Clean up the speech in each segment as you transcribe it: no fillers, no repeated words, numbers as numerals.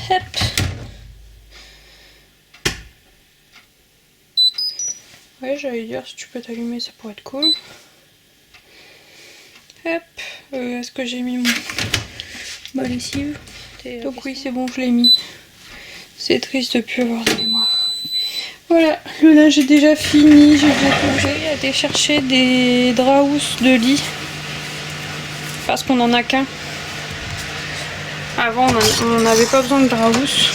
Hop. Ouais, j'allais dire, si tu peux t'allumer, ça pourrait être cool. Hop. Est-ce que j'ai mis ma lessive? Donc oui, c'est bon, je l'ai mis. C'est triste de plus avoir de mémoire. Voilà, le linge est déjà fini. J'ai été chercher des draps housses de lit. Parce qu'on en a qu'un. Avant, on n'avait pas besoin de draps housses.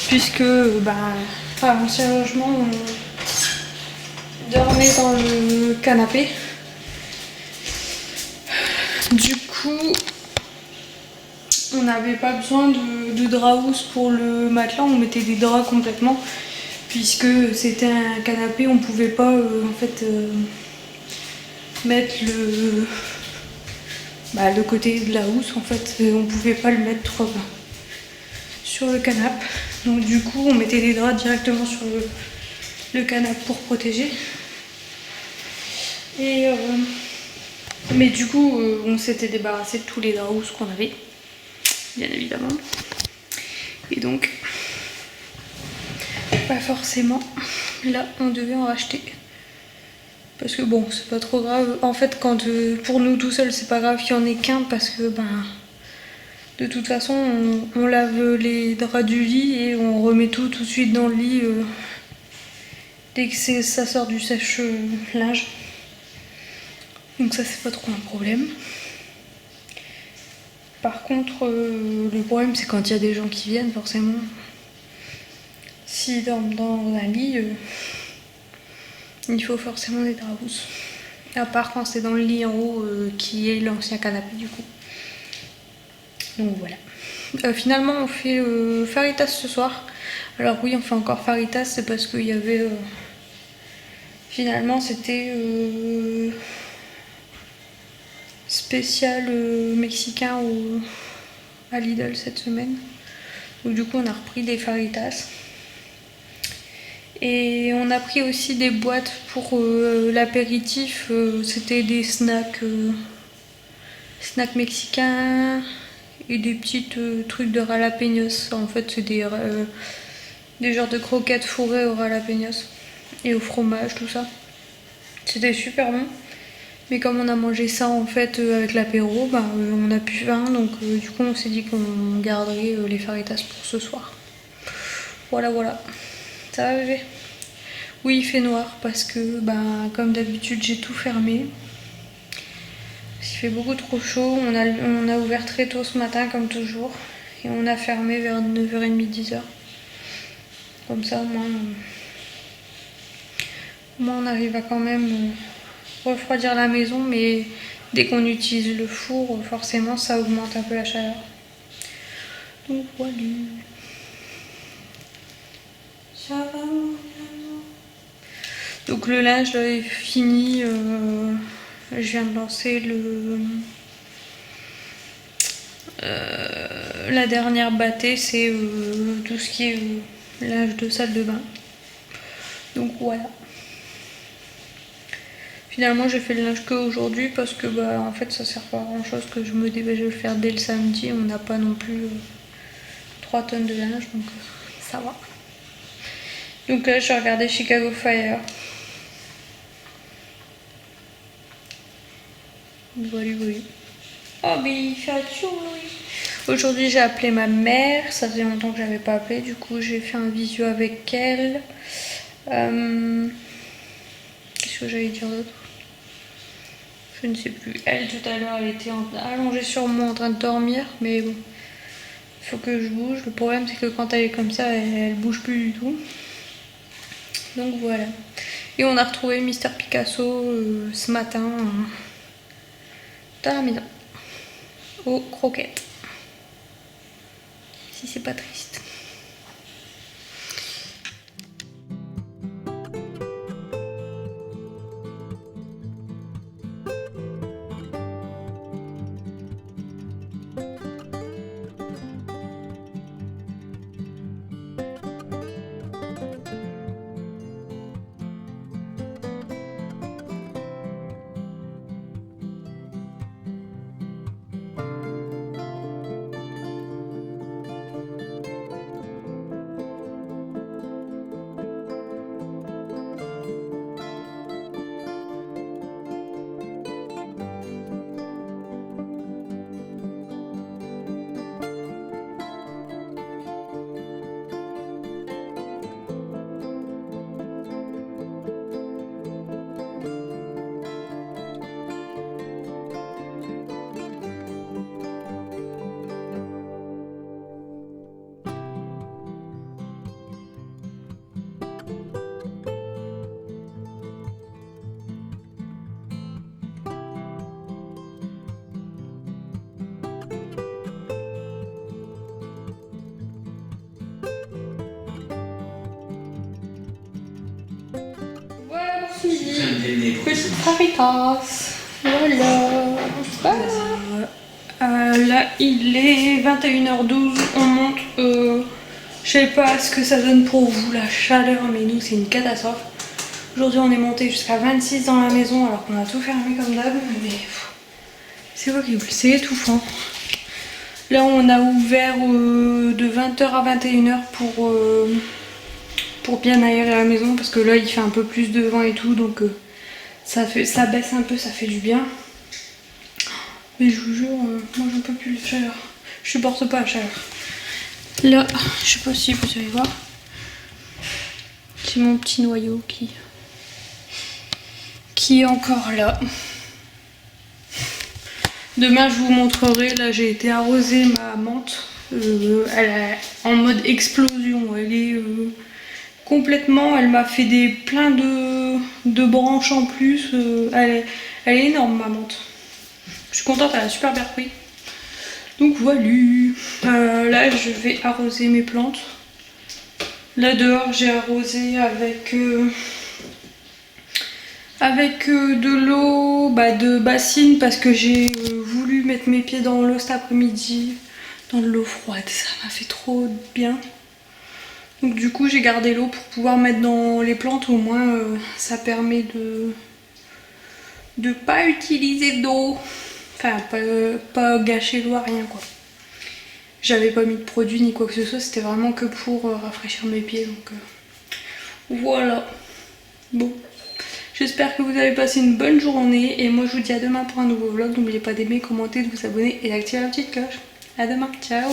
Puisque, à l'ancien logement, on dormait dans le canapé. Du coup, on n'avait pas besoin de draps housses pour le matelas. On mettait des draps complètement. Puisque c'était un canapé, on pouvait pas mettre le côté de la housse, en fait, on pouvait pas le mettre sur le canapé. Donc du coup, on mettait les draps directement sur le canapé pour protéger. Mais du coup, on s'était débarrassé de tous les draps housses qu'on avait, bien évidemment. Et donc, pas forcément, là, on devait en racheter. Parce que bon, c'est pas trop grave. En fait, quand pour nous tout seuls, c'est pas grave qu'il y en ait qu'un parce que de toute façon, on lave les draps du lit et on remet tout de suite dans le lit dès que ça sort du sèche-linge. Donc ça, c'est pas trop un problème. Par contre, le problème, c'est quand il y a des gens qui viennent, forcément. S'ils dorment dans un lit, il faut forcément des draps housses. À part quand c'est dans le lit en haut, qui est l'ancien canapé, du coup. Donc voilà. Finalement, on fait Faritas ce soir. Alors oui, on fait encore Faritas, c'est parce qu'il y avait... finalement, c'était spécial mexicain à Lidl cette semaine. Donc du coup, on a repris des Faritas. Et on a pris aussi des boîtes pour l'apéritif. C'était des snacks mexicains et des petits trucs de jalapeños. En fait, c'est des genres de croquettes fourrées au jalapeños et au fromage, tout ça. C'était super bon. Mais comme on a mangé ça en fait avec l'apéro, on a plus faim. Donc du coup, on s'est dit qu'on garderait les faritas pour ce soir. Voilà. Ça va, bébé? Oui, il fait noir parce que, comme d'habitude, j'ai tout fermé. Il fait beaucoup trop chaud. On a ouvert très tôt ce matin, comme toujours. Et on a fermé vers 9h30, 10h. Comme ça, au moins on arrive à quand même refroidir la maison. Mais dès qu'on utilise le four, forcément, ça augmente un peu la chaleur. Donc voilà. Ça va. Donc le linge là est fini. Je viens de lancer la dernière bâtée, c'est tout ce qui est linge de salle de bain. Donc voilà. Finalement, j'ai fait le linge qu'aujourd'hui parce que en fait ça sert pas à grand chose que je me dépêche de le faire dès le samedi. On n'a pas non plus 3 tonnes de linge, donc ça va. Donc là, je regardais Chicago Fire. Voilà. Oh, mais il fait chaud, oui. Aujourd'hui, j'ai appelé ma mère. Ça faisait longtemps que j'avais pas appelé. Du coup, j'ai fait un visio avec elle. Qu'est-ce que j'allais dire d'autre? Je ne sais plus. Elle, tout à l'heure, elle était allongée sur moi en train de dormir. Mais bon, il faut que je bouge. Le problème, c'est que quand elle est comme ça, elle bouge plus du tout. Donc voilà. Et on a retrouvé Mister Picasso ce matin dans la maison. Aux croquettes. Si c'est pas triste. petite Faritas. Voilà. Là, il est 21h12. On monte. Je sais pas ce que ça donne pour vous, la chaleur, mais nous, c'est une catastrophe. Aujourd'hui, on est monté jusqu'à 26 dans la maison alors qu'on a tout fermé comme d'hab. Mais c'est horrible, c'est étouffant. Là, on a ouvert de 20h à 21h pour bien aérer la maison parce que là, il fait un peu plus de vent et tout, donc ça baisse un peu, ça fait du bien. Mais je vous jure, moi, j'en peux plus de chaleur. Je supporte pas la chaleur. Là, je sais pas si vous allez voir, c'est mon petit noyau qui est encore là. Demain je vous montrerai, là j'ai été arroser ma menthe, elle est en mode explosion, elle est complètement, elle m'a fait plein de branches en plus, elle est énorme ma menthe. Je suis contente, elle a super bien repris. Donc voilà, là je vais arroser mes plantes. Là dehors j'ai arrosé avec de l'eau de bassine parce que j'ai voulu mettre mes pieds dans l'eau cet après-midi, dans de l'eau froide, ça m'a fait trop bien. Donc du coup j'ai gardé l'eau pour pouvoir mettre dans les plantes, au moins ça permet de pas utiliser d'eau, enfin pas gâcher l'eau à rien quoi. J'avais pas mis de produit ni quoi que ce soit, c'était vraiment que pour rafraîchir mes pieds, donc voilà. Bon. J'espère que vous avez passé une bonne journée et moi je vous dis à demain pour un nouveau vlog. N'oubliez pas d'aimer, commenter, de vous abonner et d'activer la petite cloche. À demain, ciao!